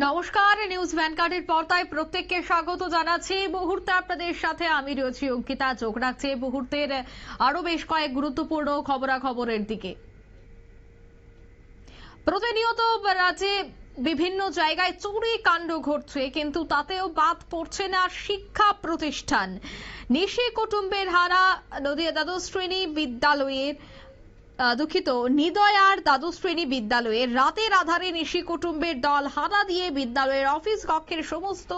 নমস্কার, নিউজ ভ্যানগার্ডের পর্দায় প্রত্যেককে স্বাগত জানাচ্ছি। মুহূর্তে আপনাদের সাথে আমি রয়েছি অঙ্কিতা। চোখ রাখছে মুহূর্তের আরো বেশ কয়েক গুরুত্বপূর্ণ খবরাখবরের দিকে। প্রতিনিয়ত রাজ্যে বিভিন্ন জায়গায় চুরি কাণ্ড ঘটছে, কিন্তু তাতেও বাদ পড়ছে না শিক্ষা প্রতিষ্ঠান। নিশি কুটুম্বের হারা নদিয়া দ্বাদশ শ্রেণী বিদ্যালয়ের নিদয়ার দ্বাদশ শ্রেণী বিদ্যালয়ে রাতের আধারে নিশি কুটুম্বের দল হানা দিয়ে বিদ্যালয়ের অফিস কক্ষের সমস্ত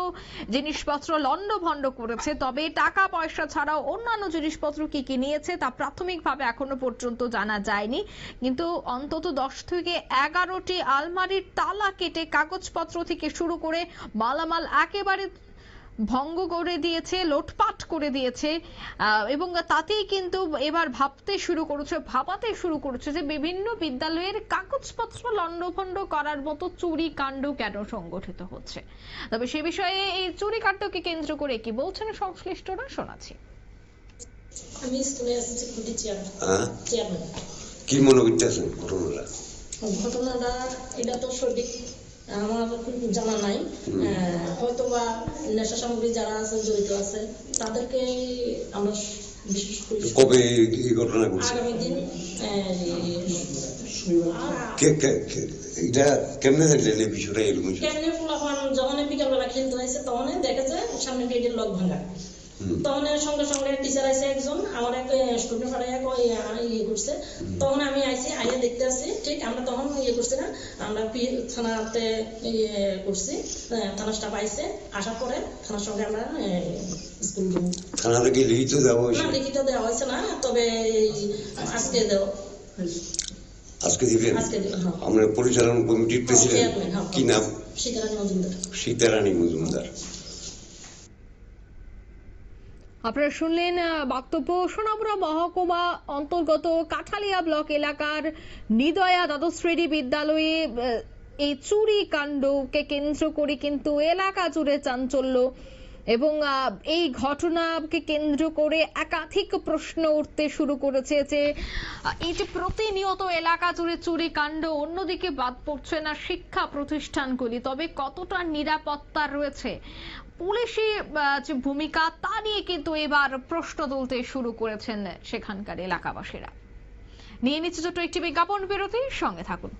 জিনিসপত্র লণ্ডভণ্ড করেছে। তবে টাকা পয়সা ছাড়াও অন্যান্য জিনিসপত্র কি কি নিয়েছে তা প্রাথমিকভাবে এখনো পর্যন্ত জানা যায়নি, কিন্তু অন্তত 10 থেকে 11টি আলমারির তালা কেটে কাগজপত্র থেকে শুরু করে মালামাল একেবারে ভঙ্গ করে দিয়েছে, লোটপাট করে দিয়েছে। এবং তাতেই কিন্তু এবার ভাবাতে শুরু করেছে যে বিভিন্ন বিদ্যালয়ের কাগজপত্র লণ্ডভণ্ড করার মতো চুরি কাণ্ড কেন সংগঠিত হচ্ছে। তবে সে বিষয়ে এই চুরি কাণ্ডকে কেন্দ্র করে কি বলছেন সংশ্লিষ্টরা শোনাচ্ছি। আমি স্কুলে সিকিউরিটি চেয়ারম্যান। কি মনে করতেছেন ঘটনাটা এটা তো সঠিক আমার জানা নাই, হয়তো বা নেশা সামগ্রী যারা আছে জড়িত আছে তাদেরকে আমরা বিশেষ করে কবে এই ঘটনা ঘটছে? আগামী দিন এটা কেমনে দেখলেন এই বিষয়টা? এরকম কেমনে ফুলাফান যখন বিকালবেলা খেলতে হয়েছে তখন দেখা যায় সামনে গেটের লক ভাঙা, তখন সঙ্গে সঙ্গে টিচার আছে একজন আমার এক স্টুডেন্ট পাঠাইয়া ইয়ে করছে। তখন আমি আইসি আইয়া দেখতে আসি, ঠিক আমরা তখন ইয়ে করছি না, আমরা থানাতে ইয়ে করছি, থানা স্টাফ আইসে, আসার পরে থানার সঙ্গে আমরা স্কুল থানাতে কি লিখিত দেওয়া হয়েছে? না, লিখিত দেওয়া হয়েছে না, তবে আজকে দেওয়া আজকে দিবেন? আজকে দিবেন। আমরা পরিচালনা কমিটির প্রেসিডেন্ট কি নাম? সীতারানী মজুমদার। সীতারানী মজুমদার। আপনারা শুনলেন বক্তব্য সোনামুড়া মহকুমা অন্তর্গত কাঠালিয়া ব্লক এলাকার নিদয়া দ্বাদশ শ্রেণী বিদ্যালয়ে এই চুরি কাণ্ডকে কেন্দ্র করে কিন্তু এলাকা জুড়ে চাঞ্চল্য, এবং এই ঘটনাকে কেন্দ্র করে একাধিক প্রশ্ন উঠতে শুরু করেছে যে এই যে প্রতিনিয়ত এলাকা জুড়ে চুরি কাণ্ড, অন্যদিকে বাদ পড়ছে না শিক্ষা প্রতিষ্ঠানগুলি, তবে কতটা নিরাপত্তা রয়েছে, পুলিশি যে ভূমিকা তা নিয়ে কিন্তু এবার প্রশ্ন তুলতে শুরু করেছেন সেখানকার এলাকাবাসীরা। নিয়ে নিচ্ছে ছোট্ট একটি বিজ্ঞাপন বিরতি, সঙ্গে থাকুন।